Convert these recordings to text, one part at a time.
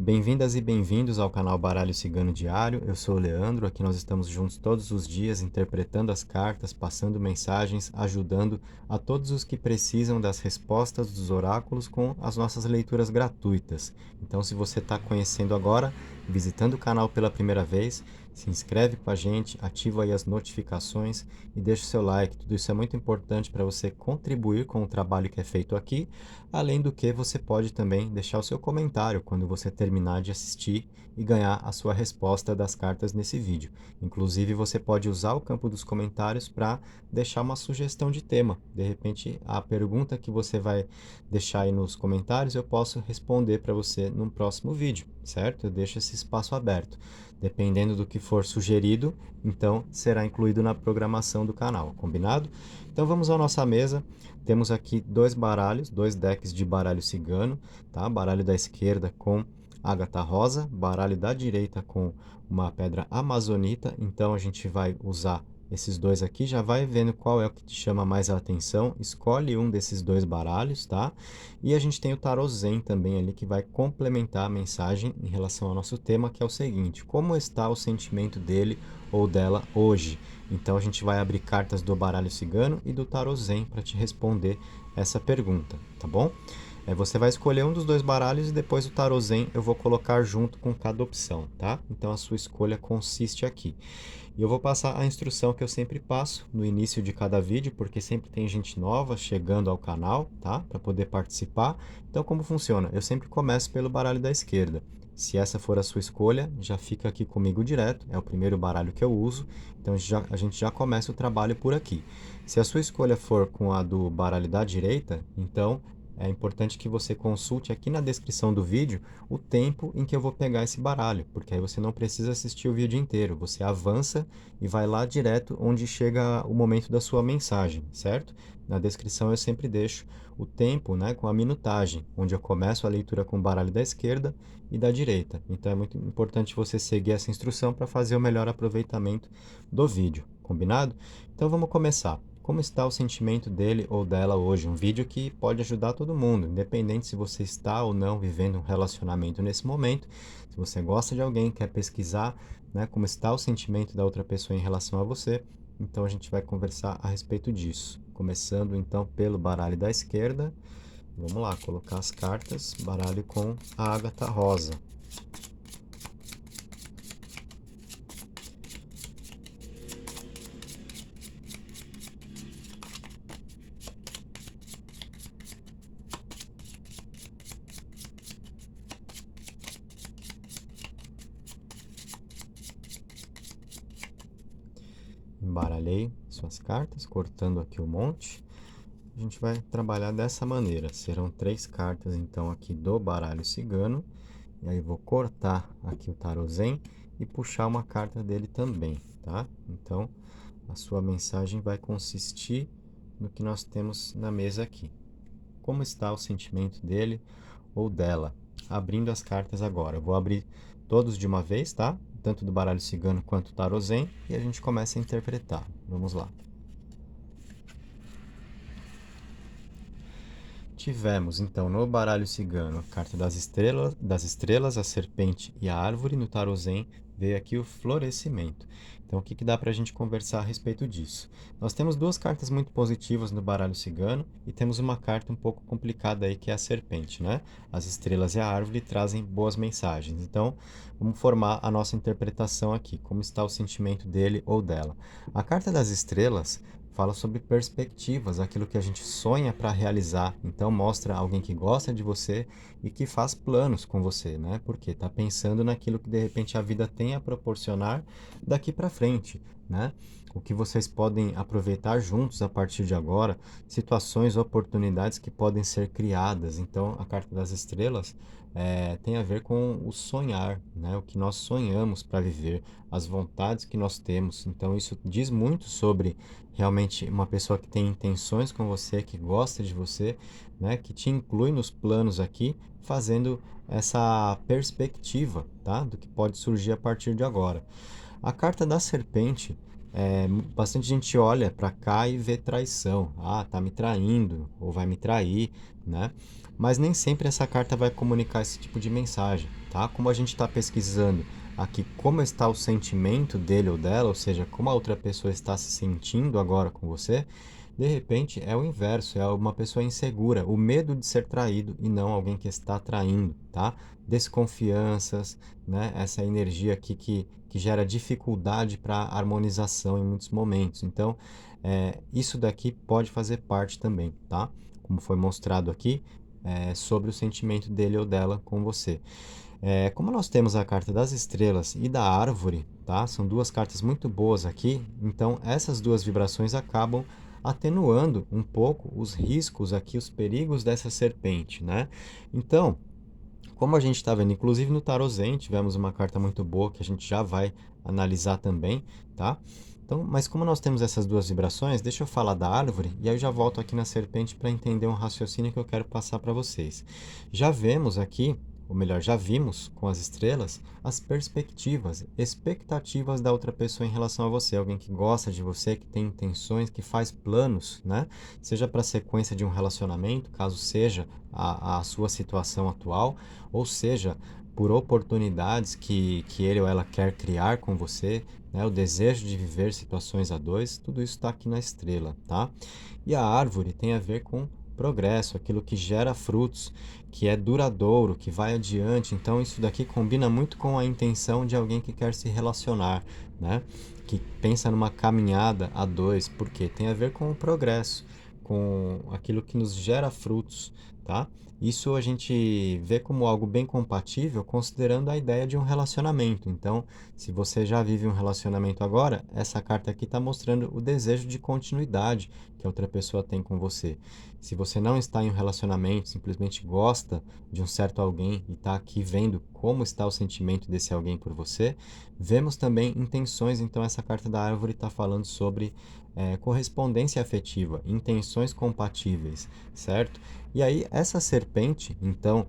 Bem-vindas e bem-vindos ao canal Baralho Cigano Diário. Eu sou o Leandro, aqui nós estamos juntos todos os dias interpretando as cartas, passando mensagens, ajudando a todos os que precisam das respostas dos oráculos com as nossas leituras gratuitas. Então, se você está conhecendo agora, visitando o canal pela primeira vez, se inscreve com a gente, ativa aí as notificações e deixa o seu like. Tudo isso é muito importante para você contribuir com o trabalho que é feito aqui. Além do que, você pode também deixar o seu comentário quando você terminar de assistir e ganhar a sua resposta das cartas nesse vídeo. Inclusive, você pode usar o campo dos comentários para deixar uma sugestão de tema. De repente, a pergunta que você vai deixar aí nos comentários, eu posso responder para você num próximo vídeo, certo? Eu deixo esse espaço aberto. Dependendo do que for sugerido, então será incluído na programação do canal, combinado? Então vamos à nossa mesa. Temos aqui dois baralhos, dois decks de baralho cigano, tá? Baralho da esquerda com ágata rosa, baralho da direita com uma pedra amazonita. Então a gente vai usar esses dois aqui, já vai vendo qual é o que te chama mais a atenção, escolhe um desses dois baralhos, tá? E a gente tem o tarô Zen também ali, que vai complementar a mensagem em relação ao nosso tema, que é o seguinte: como está o sentimento dele ou dela hoje? Então a gente vai abrir cartas do baralho cigano e do tarô Zen para te responder essa pergunta, tá bom? Você vai escolher um dos dois baralhos e depois o tarô Zen eu vou colocar junto com cada opção, tá? Então a sua escolha consiste aqui. E eu vou passar a instrução que eu sempre passo no início de cada vídeo, porque sempre tem gente nova chegando ao canal, tá? Para poder participar. Então como funciona? Eu sempre começo pelo baralho da esquerda. Se essa for a sua escolha, já fica aqui comigo direto, é o primeiro baralho que eu uso, então a gente já começa o trabalho por aqui. Se a sua escolha for com a do baralho da direita, então é importante que você consulte aqui na descrição do vídeo o tempo em que eu vou pegar esse baralho, porque aí você não precisa assistir o vídeo inteiro, você avança e vai lá direto onde chega o momento da sua mensagem, certo? Na descrição eu sempre deixo o tempo, né, com a minutagem, onde eu começo a leitura com o baralho da esquerda e da direita. Então é muito importante você seguir essa instrução para fazer o melhor aproveitamento do vídeo, combinado? Então vamos começar. Como está o sentimento dele ou dela hoje? Um vídeo que pode ajudar todo mundo, independente se você está ou não vivendo um relacionamento nesse momento. Se você gosta de alguém, quer pesquisar, né, como está o sentimento da outra pessoa em relação a você, então a gente vai conversar a respeito disso. Começando então pelo baralho da esquerda. Vamos lá, colocar as cartas, baralho com a ágata rosa. Embaralhei suas cartas, cortando aqui o monte. A gente vai trabalhar dessa maneira. Serão 3 cartas, então, aqui do baralho cigano. E aí vou cortar aqui o tarô Zen e puxar uma carta dele também, tá? Então, a sua mensagem vai consistir no que nós temos na mesa aqui. Como está o sentimento dele ou dela? Abrindo as cartas agora. Eu vou abrir todos de uma vez, tá? Tanto do baralho cigano quanto do tarô Zen. E a gente começa a interpretar. Vamos lá. Tivemos, então, no baralho cigano, a carta das estrelas, a serpente e a árvore. No tarô Zen veio aqui o florescimento. Então, o que dá para a gente conversar a respeito disso? Nós temos duas cartas muito positivas no baralho cigano e temos uma carta um pouco complicada aí, que é a serpente, né? As estrelas e a árvore trazem boas mensagens. Então, vamos formar a nossa interpretação aqui. Como está o sentimento dele ou dela? A carta das estrelas fala sobre perspectivas, aquilo que a gente sonha para realizar. Então mostra alguém que gosta de você e que faz planos com você, né? Porque está pensando naquilo que de repente a vida tem a proporcionar daqui para frente, né? O que vocês podem aproveitar juntos a partir de agora, situações, oportunidades que podem ser criadas. Então a carta das estrelas tem a ver com o sonhar, né? O que nós sonhamos para viver, as vontades que nós temos. Então isso diz muito sobre realmente uma pessoa que tem intenções com você, que gosta de você, né, que te inclui nos planos aqui, fazendo essa perspectiva, tá, do que pode surgir a partir de agora. A carta da serpente, bastante gente olha para cá e vê traição. Ah, tá me traindo ou vai me trair, né? mas nem sempre essa carta vai comunicar esse tipo de mensagem, tá? Como a gente está pesquisando aqui como está o sentimento dele ou dela, ou seja, como a outra pessoa está se sentindo agora com você, de repente é o inverso, é uma pessoa insegura, o medo de ser traído e não alguém que está traindo, tá? Desconfianças, né? Essa energia aqui que gera dificuldade para harmonização em muitos momentos. Então, isso daqui pode fazer parte também, tá? Como foi mostrado aqui, sobre o sentimento dele ou dela com você. Como nós temos a carta das estrelas e da árvore, tá? São duas cartas muito boas aqui, então essas duas vibrações acabam atenuando um pouco os riscos aqui, os perigos dessa serpente, né? Então, como a gente está vendo, inclusive no Tarot Zen, tivemos uma carta muito boa que a gente já vai analisar também, tá? Então, mas como nós temos essas duas vibrações, deixa eu falar da árvore e aí eu já volto aqui na serpente para entender um raciocínio que eu quero passar para vocês. Já vemos aqui, ou melhor, já vimos com as estrelas, as perspectivas, expectativas da outra pessoa em relação a você, alguém que gosta de você, que tem intenções, que faz planos, né? Seja para a sequência de um relacionamento, caso seja a sua situação atual, ou seja, por oportunidades que ele ou ela quer criar com você, né? O desejo de viver situações a dois, tudo isso está aqui na estrela, tá? E a árvore tem a ver com progresso, aquilo que gera frutos, que é duradouro, que vai adiante. Então isso daqui combina muito com a intenção de alguém que quer se relacionar, né? Que pensa numa caminhada a dois, porque tem a ver com o progresso, com aquilo que nos gera frutos, tá? Isso a gente vê como algo bem compatível, considerando a ideia de um relacionamento. Então, se você já vive um relacionamento agora, essa carta aqui está mostrando o desejo de continuidade que a outra pessoa tem com você. Se você não está em um relacionamento, simplesmente gosta de um certo alguém e está aqui vendo como está o sentimento desse alguém por você, vemos também intenções. Então, essa carta da árvore está falando sobre correspondência afetiva, intenções compatíveis, certo? E aí, essa serpente, então,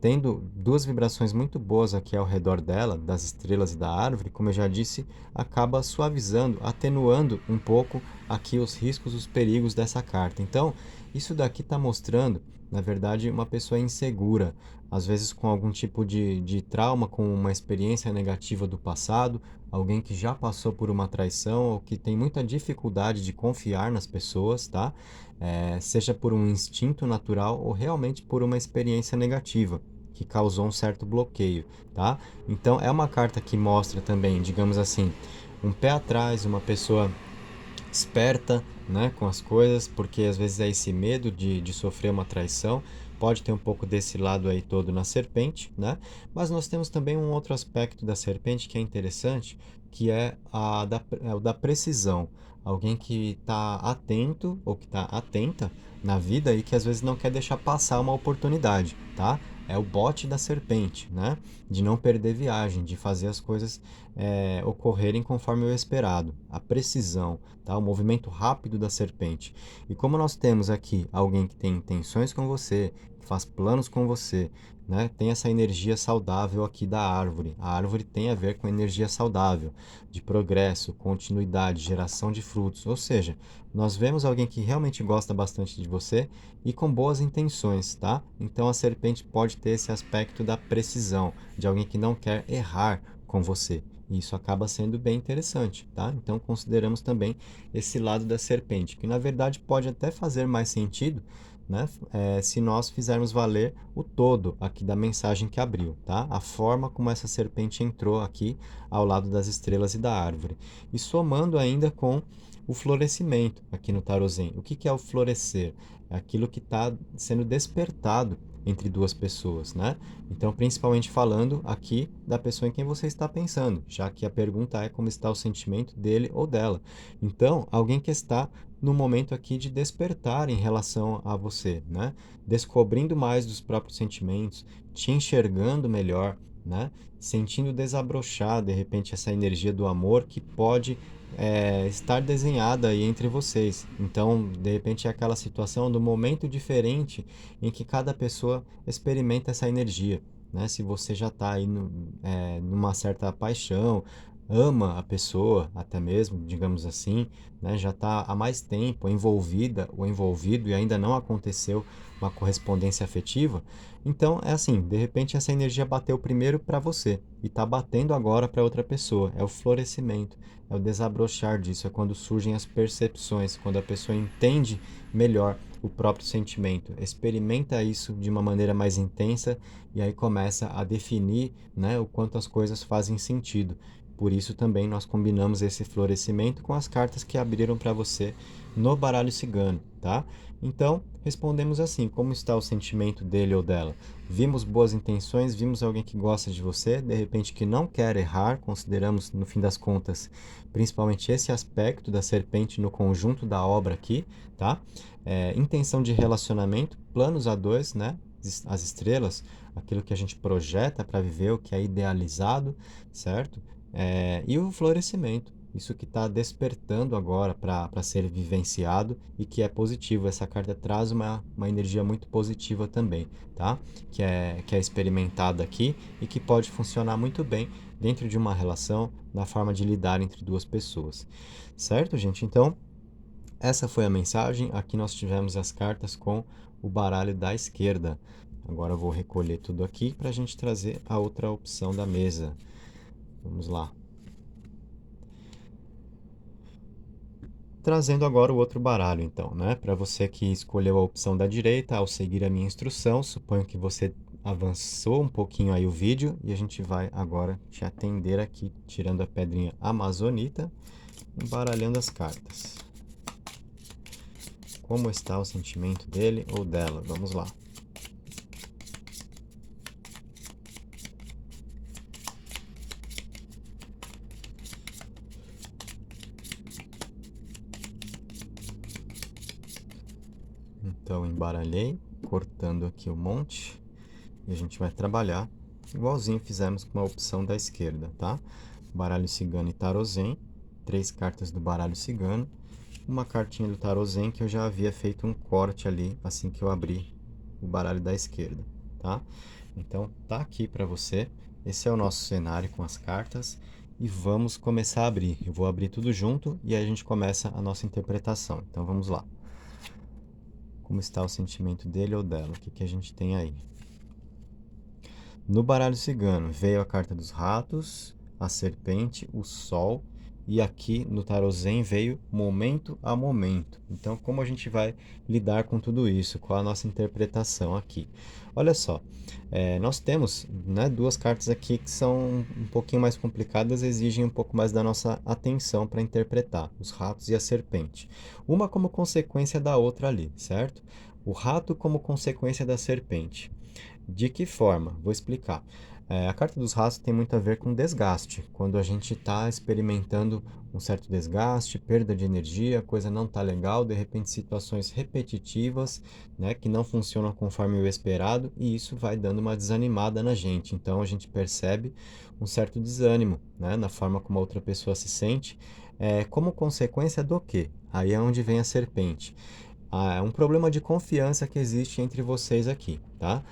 tendo duas vibrações muito boas aqui ao redor dela, das estrelas e da árvore, como eu já disse, acaba suavizando, atenuando um pouco aqui os riscos, os perigos dessa carta. Então, isso daqui está mostrando, na verdade, uma pessoa insegura, às vezes com algum tipo de trauma, com uma experiência negativa do passado, alguém que já passou por uma traição ou que tem muita dificuldade de confiar nas pessoas, tá? Seja por um instinto natural ou realmente por uma experiência negativa que causou um certo bloqueio, tá? Então é uma carta que mostra também, digamos assim, um pé atrás, uma pessoa esperta, né, com as coisas, porque às vezes é esse medo de sofrer uma traição, pode ter um pouco desse lado aí todo na serpente, né? Mas nós temos também um outro aspecto da serpente que é interessante, que é o da precisão. Alguém que está atento ou que está atenta na vida e que às vezes não quer deixar passar uma oportunidade, tá? É o bote da serpente, né? De não perder viagem, de fazer as coisas ocorrerem conforme o esperado. A precisão, tá? O movimento rápido da serpente. E como nós temos aqui alguém que tem intenções com você, que faz planos com você, né? Tem essa energia saudável aqui da árvore. A árvore tem a ver com energia saudável, de progresso, continuidade, geração de frutos. Ou seja, nós vemos alguém que realmente gosta bastante de você e com boas intenções, tá? Então a serpente pode ter esse aspecto da precisão, de alguém que não quer errar com você. E isso acaba sendo bem interessante, tá? Então consideramos também esse lado da serpente, que na verdade pode até fazer mais sentido, né? Se nós fizermos valer o todo aqui da mensagem que abriu, tá? A forma como essa serpente entrou aqui ao lado das estrelas e da árvore. E somando ainda com o florescimento aqui no Tarot Zen. O que é o florescer? É aquilo que está sendo despertado entre duas pessoas, né? Então, principalmente falando aqui da pessoa em quem você está pensando, já que a pergunta é como está o sentimento dele ou dela. Então, alguém que está no momento aqui de despertar em relação a você, né? Descobrindo mais dos próprios sentimentos, te enxergando melhor, né? Sentindo desabrochar, de repente, essa energia do amor que pode estar desenhada aí entre vocês. Então, de repente, é aquela situação do momento diferente em que cada pessoa experimenta essa energia, né? Se você já está aí numa certa paixão, ama a pessoa, até mesmo, digamos assim, né? Já está há mais tempo envolvida ou envolvido e ainda não aconteceu uma correspondência afetiva. Então, é assim, de repente essa energia bateu primeiro para você e está batendo agora para outra pessoa. É o florescimento, é o desabrochar disso, é quando surgem as percepções, quando a pessoa entende melhor o próprio sentimento, experimenta isso de uma maneira mais intensa e aí começa a definir, né, o quanto as coisas fazem sentido. Por isso também nós combinamos esse florescimento com as cartas que abriram para você no baralho cigano, tá? Então, respondemos assim: como está o sentimento dele ou dela? Vimos boas intenções, vimos alguém que gosta de você, de repente que não quer errar, consideramos no fim das contas, principalmente esse aspecto da serpente no conjunto da obra aqui, tá? Intenção de relacionamento, planos a dois, né? As estrelas, aquilo que a gente projeta para viver, o que é idealizado, certo? E o florescimento, isso que está despertando agora para ser vivenciado e que é positivo. Essa carta traz uma energia muito positiva também, tá? Que é experimentada aqui e que pode funcionar muito bem dentro de uma relação, na forma de lidar entre duas pessoas. Certo, gente? Então, essa foi a mensagem. Aqui nós tivemos as cartas com o baralho da esquerda. Agora eu vou recolher tudo aqui para a gente trazer a outra opção da mesa. Vamos lá. Trazendo agora o outro baralho, então, né? Para você que escolheu a opção da direita, ao seguir a minha instrução, suponho que você avançou um pouquinho aí o vídeo e a gente vai agora te atender aqui, tirando a pedrinha amazonita, embaralhando as cartas. Como está o sentimento dele ou dela? Vamos lá. Então, embaralhei, cortando aqui o monte, e a gente vai trabalhar igualzinho fizemos com a opção da esquerda, tá? Baralho cigano e tarô-zen, 3 cartas do baralho cigano, uma cartinha do tarô-zen que eu já havia feito um corte ali assim que eu abri o baralho da esquerda, tá? Então, tá aqui para você. Esse é o nosso cenário com as cartas e vamos começar a abrir. Eu vou abrir tudo junto e aí a gente começa a nossa interpretação. Então, vamos lá. Como está o sentimento dele ou dela? O que que a gente tem aí? No baralho cigano veio a carta dos ratos, a serpente, o sol e aqui no tarô Zen veio momento a momento. Então, como a gente vai lidar com tudo isso? Qual a nossa interpretação aqui? Olha só, nós temos, né, duas cartas aqui que são um pouquinho mais complicadas, exigem um pouco mais da nossa atenção para interpretar, os ratos e a serpente. Uma como consequência da outra ali, certo? O rato como consequência da serpente. De que forma? Vou explicar. A carta dos ratos tem muito a ver com desgaste. Quando a gente está experimentando um certo desgaste, perda de energia, a coisa não está legal, de repente situações repetitivas, né, que não funcionam conforme o esperado, e isso vai dando uma desanimada na gente. Então a gente percebe um certo desânimo, né, na forma como a outra pessoa se sente, como consequência do quê? Aí é onde vem a serpente. É um problema de confiança que existe entre vocês aqui, tá?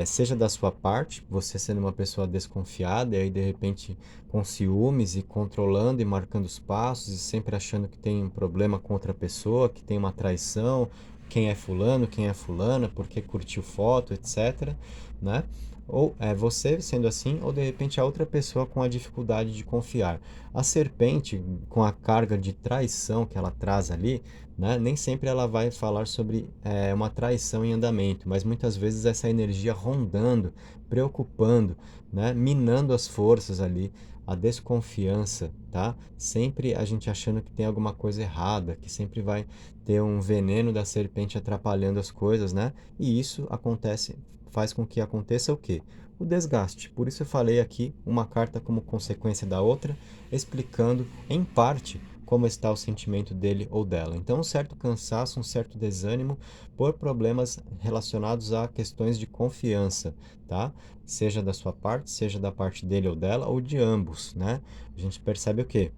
Seja da sua parte, você sendo uma pessoa desconfiada e aí de repente com ciúmes e controlando e marcando os passos e sempre achando que tem um problema com outra pessoa, que tem uma traição, quem é fulano, quem é fulana, porque curtiu foto, etc, né? Ou é você sendo assim, ou de repente a outra pessoa com a dificuldade de confiar. A serpente, com a carga de traição que ela traz ali, né? Nem sempre ela vai falar sobre uma traição em andamento, mas muitas vezes essa energia rondando, preocupando, né? Minando as forças ali, a desconfiança, tá? Sempre a gente achando que tem alguma coisa errada, que sempre vai ter um veneno da serpente atrapalhando as coisas, né? E isso acontece, faz com que aconteça o quê? O desgaste. Por isso eu falei aqui uma carta como consequência da outra, explicando em parte como está o sentimento dele ou dela. Então, um certo cansaço, um certo desânimo por problemas relacionados a questões de confiança, tá? Seja da sua parte, seja da parte dele ou dela, ou de ambos, né? A gente percebe o quê?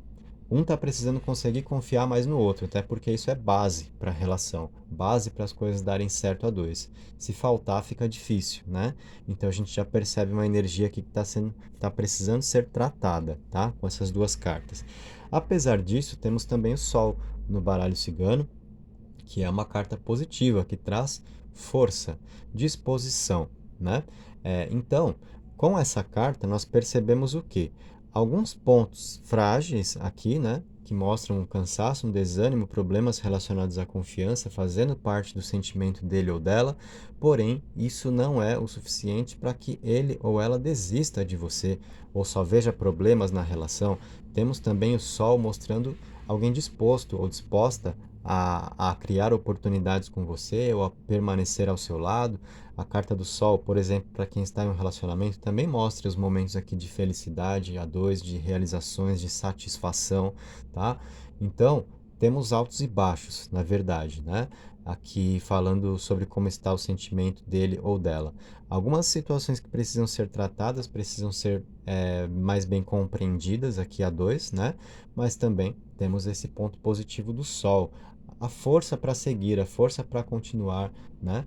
Um está precisando conseguir confiar mais no outro, até porque isso é base para a relação, base para as coisas darem certo a dois. Se faltar, fica difícil, né? Então a gente já percebe uma energia aqui que está precisando ser tratada, tá? Com essas duas cartas. Apesar disso, temos também o Sol no baralho cigano, que é uma carta positiva, que traz força, disposição, né? Então, com essa carta, nós percebemos o quê? Alguns pontos frágeis aqui, né? Que mostram um cansaço, um desânimo, problemas relacionados à confiança, fazendo parte do sentimento dele ou dela, porém, isso não é o suficiente para que ele ou ela desista de você ou só veja problemas na relação. Temos também o Sol mostrando alguém disposto ou disposta a criar oportunidades com você ou a permanecer ao seu lado. A carta do Sol, por exemplo, para quem está em um relacionamento, também mostra os momentos aqui de felicidade a dois, de realizações, de satisfação, tá? Então, temos altos e baixos, na verdade, né? Aqui falando sobre como está o sentimento dele ou dela. Algumas situações que precisam ser tratadas, precisam ser mais bem compreendidas aqui a dois, né? Mas também temos esse ponto positivo do Sol, a força para seguir, a força para continuar, né?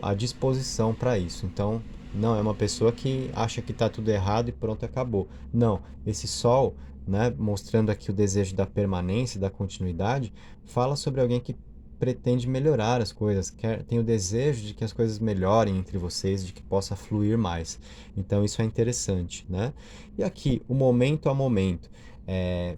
A disposição para isso. Então, não é uma pessoa que acha que está tudo errado e pronto, acabou. Não, esse Sol, né, mostrando aqui o desejo da permanência, da continuidade, fala sobre alguém que pretende melhorar as coisas, tem o desejo de que as coisas melhorem entre vocês, de que possa fluir mais. Então, isso é interessante, né? E aqui, o momento a momento,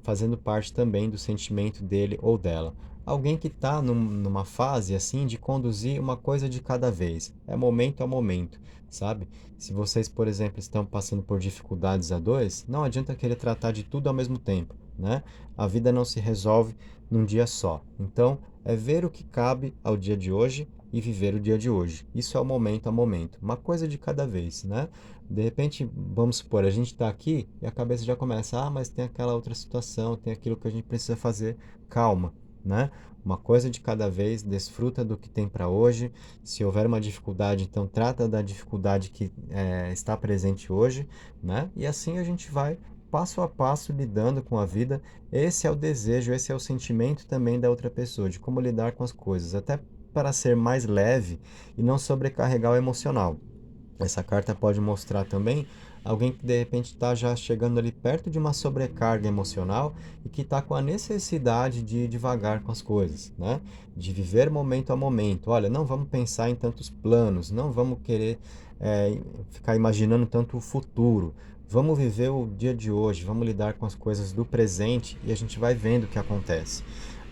fazendo parte também do sentimento dele ou dela. Alguém que está numa fase assim de conduzir uma coisa de cada vez, é momento a momento, sabe? Se vocês, por exemplo, estão passando por dificuldades a dois, não adianta querer tratar de tudo ao mesmo tempo, né? A vida não se resolve num dia só. Então, é ver o que cabe ao dia de hoje e viver o dia de hoje. Isso é o momento a momento, uma coisa de cada vez, né? De repente, vamos supor, a gente está aqui e a cabeça já começa, mas tem aquela outra situação, tem aquilo que a gente precisa fazer. Calma, né? Uma coisa de cada vez, desfruta do que tem para hoje. Se houver uma dificuldade, então trata da dificuldade que está presente hoje, né? E assim a gente vai passo a passo lidando com a vida. Esse é o desejo, esse é o sentimento também da outra pessoa, de como lidar com as coisas, até para ser mais leve e não sobrecarregar o emocional. Essa carta pode mostrar também alguém que de repente está já chegando ali perto de uma sobrecarga emocional e que está com a necessidade de ir devagar com as coisas, né? De viver momento a momento. Olha, não vamos pensar em tantos planos, não vamos querer ficar imaginando tanto o futuro. Vamos viver o dia de hoje, vamos lidar com as coisas do presente e a gente vai vendo o que acontece.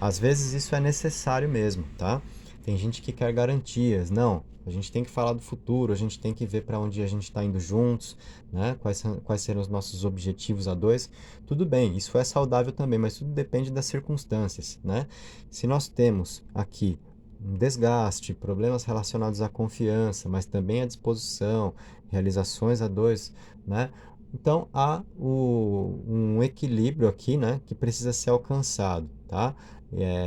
Às vezes isso é necessário mesmo, tá? Tem gente que quer garantias. Não, a gente tem que falar do futuro, a gente tem que ver para onde a gente está indo juntos, né? Quais serão os nossos objetivos a dois. Tudo bem, isso é saudável também, mas tudo depende das circunstâncias, né? Se nós temos aqui um desgaste, problemas relacionados à confiança, mas também à disposição, realizações a dois, né? Então há um equilíbrio aqui, né, que precisa ser alcançado, tá?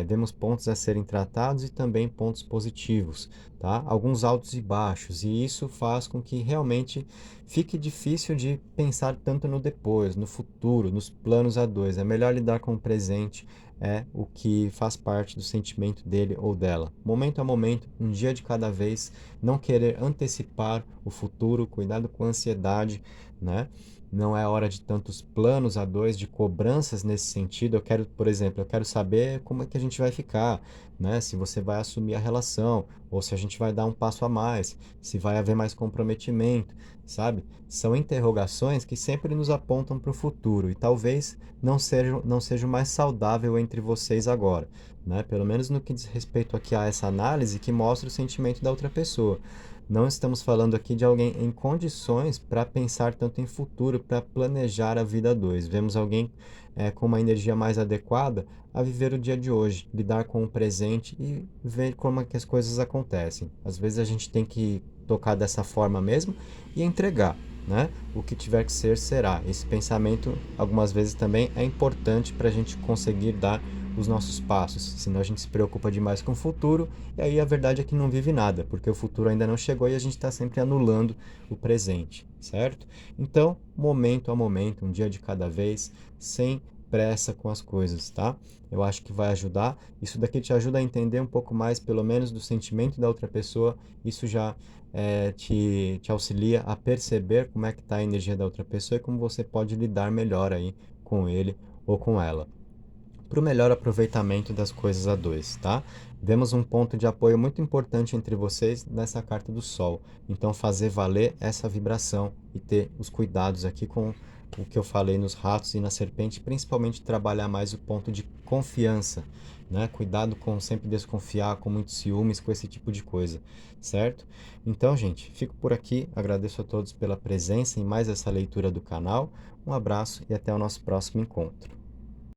Vemos pontos a serem tratados e também pontos positivos, tá? Alguns altos e baixos, e isso faz com que realmente fique difícil de pensar tanto no depois, no futuro, nos planos a dois. É melhor lidar com o presente, é o que faz parte do sentimento dele ou dela. Momento a momento, um dia de cada vez, não querer antecipar o futuro, cuidado com a ansiedade, né? Não é hora de tantos planos a dois, de cobranças nesse sentido. Eu quero, por exemplo, eu quero saber como é que a gente vai ficar, né? Se você vai assumir a relação, ou se a gente vai dar um passo a mais, se vai haver mais comprometimento, sabe? São interrogações que sempre nos apontam para o futuro e talvez não seja o mais saudável entre vocês agora, né? Pelo menos no que diz respeito aqui a essa análise que mostra o sentimento da outra pessoa. Não estamos falando aqui de alguém em condições para pensar tanto em futuro, para planejar a vida a dois. Vemos alguém com uma energia mais adequada a viver o dia de hoje, lidar com o presente e ver como é que as coisas acontecem. Às vezes a gente tem que tocar dessa forma mesmo e entregar, né? O que tiver que ser, será. Esse pensamento, algumas vezes, também é importante para a gente conseguir dar os nossos passos, senão a gente se preocupa demais com o futuro e aí a verdade é que não vive nada, porque o futuro ainda não chegou e a gente está sempre anulando o presente, certo? Então, momento a momento, um dia de cada vez, sem pressa com as coisas, tá? Eu acho que vai ajudar. Isso daqui te ajuda a entender um pouco mais, pelo menos, do sentimento da outra pessoa. Isso já te auxilia a perceber como é que está a energia da outra pessoa e como você pode lidar melhor aí com ele ou com ela para o melhor aproveitamento das coisas a dois, tá? Vemos um ponto de apoio muito importante entre vocês nessa carta do Sol. Então, fazer valer essa vibração e ter os cuidados aqui com o que eu falei nos ratos e na serpente, principalmente trabalhar mais o ponto de confiança, né? Cuidado com sempre desconfiar, com muitos ciúmes, com esse tipo de coisa, certo? Então, gente, fico por aqui. Agradeço a todos pela presença em mais essa leitura do canal. Um abraço e até o nosso próximo encontro.